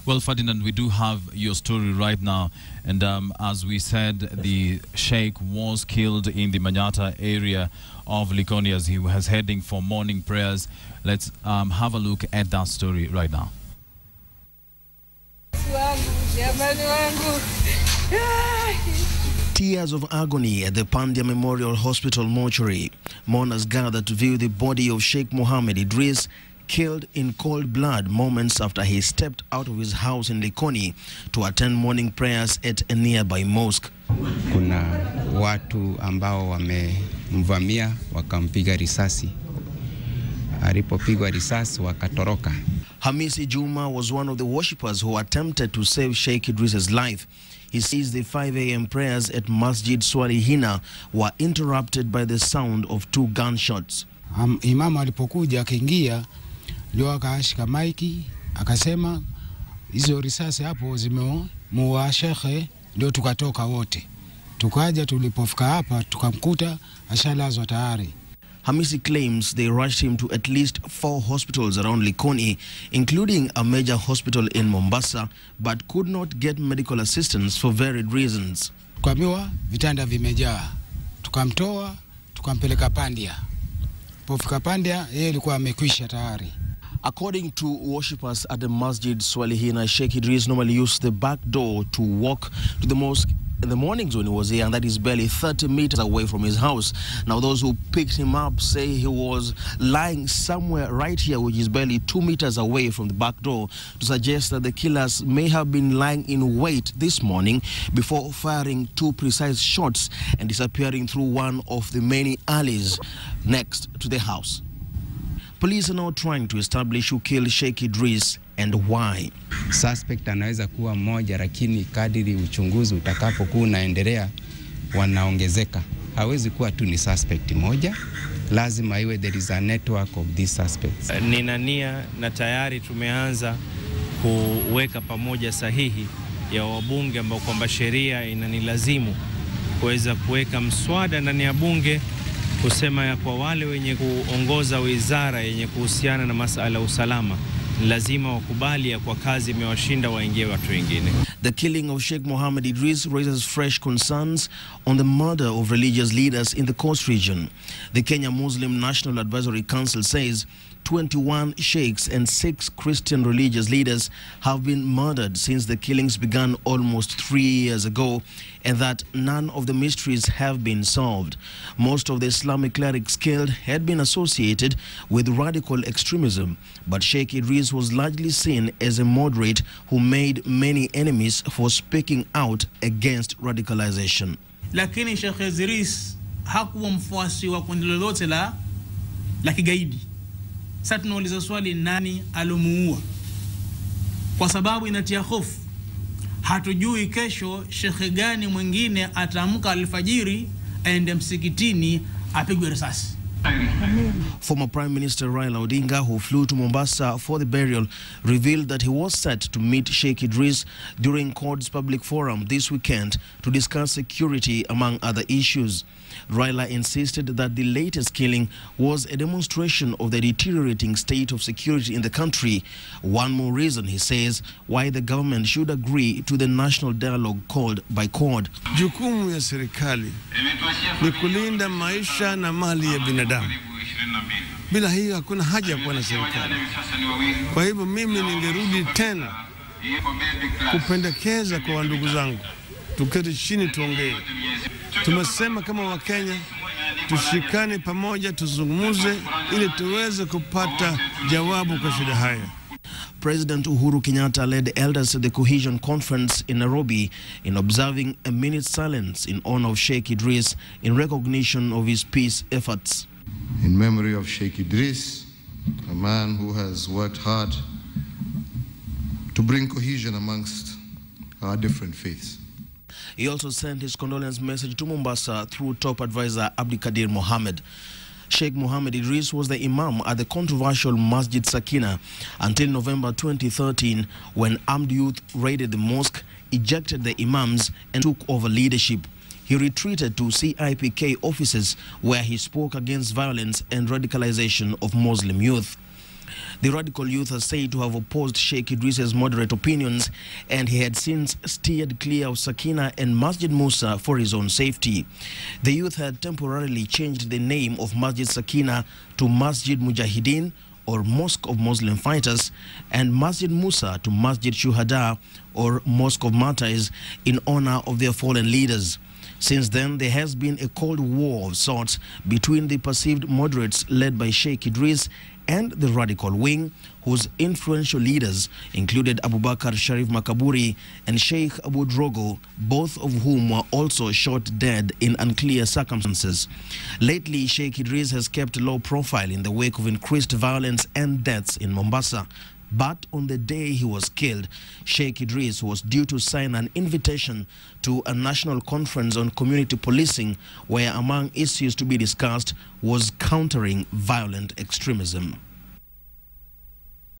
Well, Ferdinand, we do have your story right now. And as we said, the Sheikh was killed in the Manyatta area of Likoni as he was heading for morning prayers. Let's have a look at that story right now. Tears of agony at the Pandya Memorial Hospital mortuary. Mourners gathered to view the body of Sheikh Mohamed Idriss, killed in cold blood moments after he stepped out of his house in Likoni to attend morning prayers at a nearby mosque. Kuna watu ambao wamemvamia wakampiga risasi. Alipopigwa risasi wakatoroka. Hamisi Juma was one of the worshippers who attempted to save Sheikh Idriss's life. He says the 5 a.m. prayers at Masjid Swalihina were interrupted by the sound of 2 gunshots. Imam alipokuja akaingia ndio akashika maiki akasema hizo risasi hapo zimemuua shekhe, ndio tukatoka wote. Tukaja, tulipofika hapa tukamkuta ashalazwa tayari. Hamisi claims they rushed him to at least 4 hospitals around Likoni, including a major hospital in Mombasa, but could not get medical assistance for varied reasons. Tukaambiwa vitanda vimejaa. Tukamtoa, tukampeleka Pandya. Pofika Pandya, yeye alikuwa amekwisha tayari. According to worshippers at the Masjid Swalihina, Sheikh Idriss normally used the back door to walk to the mosque in the mornings when he was here, and that is barely 30 meters away from his house. Now, those who picked him up say he was lying somewhere right here, which is barely 2 meters away from the back door, to suggest that the killers may have been lying in wait this morning before firing 2 precise shots and disappearing through one of the many alleys next to the house. Police are now trying to establish who killed Sheikh Idriss and why. Suspect anaweza kuwa mmoja, lakini kadiri uchunguzi utakapokuwa unaendelea wanaongezeka. Hawezi kuwa tu ni suspect moja, lazima iwe there is a network of these suspects. Nina nia na tayari tumeanza kuweka pamoja sahihi ya wabunge ambao kwamba sheria inanilazimu kuweza kuweka mswada ndani ya bunge kusema ya kwa wale wenye kuongoza wizara yenye kuhusiana na masuala ya usalama lazima wakubali ya kwa kazi imewashinda waingie watu wengine. The killing of Sheikh Mohamed Idriss raises fresh concerns on the murder of religious leaders in the coast region. The Kenya Muslim National Advisory Council says 21 sheikhs and 6 Christian religious leaders have been murdered since the killings began almost 3 years ago, and that none of the mysteries have been solved. Most of the Islamic clerics killed had been associated with radical extremism, but Sheikh Idriss was largely seen as a moderate who made many enemies for speaking out against radicalization. Lakini Sheikh Idriss hakuwa mfuasi wa kundi lolote la kigaidi. Sasa tunauliza swali, nani alomuua? Kwa sababu inatia hofu. Hatujui kesho shekhe gani mwingine ataamka alfajiri aende msikitini apigwe risasi. Former Prime Minister Raila Odinga, who flew to Mombasa for the burial, revealed that he was set to meet Sheikh Idriss during CORD's public forum this weekend to discuss security among other issues. Raila insisted that the latest killing was a demonstration of the deteriorating state of security in the country. One more reason, he says, why the government should agree to the national dialogue called by CORD. Jukumu ya serikali ni kulinda maisha na mali ya binadamu. Bila hiyo hakuna haja ya kuwa na serikali. Kwa hivyo mimi ningerudi tena kupendekeza kwa ndugu zangu, tuketi chini tuongee. Tumesema kama Wakenya tushikane pamoja, tuzungumze ili tuweze kupata jawabu kwa shida haya. President Uhuru Kenyatta led elders at the Cohesion Conference in Nairobi in observing a minute's silence in honor of Sheikh Idriss in recognition of his peace efforts. In memory of Sheikh Idriss, a man who has worked hard to bring cohesion amongst our different faiths. He also sent his condolence message to Mombasa through top advisor Abdikadir Mohammed. Sheikh Mohamed Idriss was the imam at the controversial Masjid Sakina until November 2013, when armed youth raided the mosque, ejected the imams and took over leadership. He retreated to CIPK offices where he spoke against violence and radicalization of Muslim youth. The radical youth are said to have opposed Sheikh Idriss's moderate opinions, and he had since steered clear of Sakina and Masjid Musa for his own safety. The youth had temporarily changed the name of Masjid Sakina to Masjid Mujahideen, or Mosque of Muslim Fighters, and Masjid Musa to Masjid Shuhada, or Mosque of Martyrs, in honor of their fallen leaders. Since then, there has been a cold war of sorts between the perceived moderates led by Sheikh Idriss and the radical wing, whose influential leaders included Abubakar Sharif Makaburi and Sheikh Abu Drogo, both of whom were also shot dead in unclear circumstances. Lately, Sheikh Idriss has kept a low profile in the wake of increased violence and deaths in Mombasa. But on the day he was killed, Sheikh Idriss was due to sign an invitation to a national conference on community policing, where among issues to be discussed was countering violent extremism.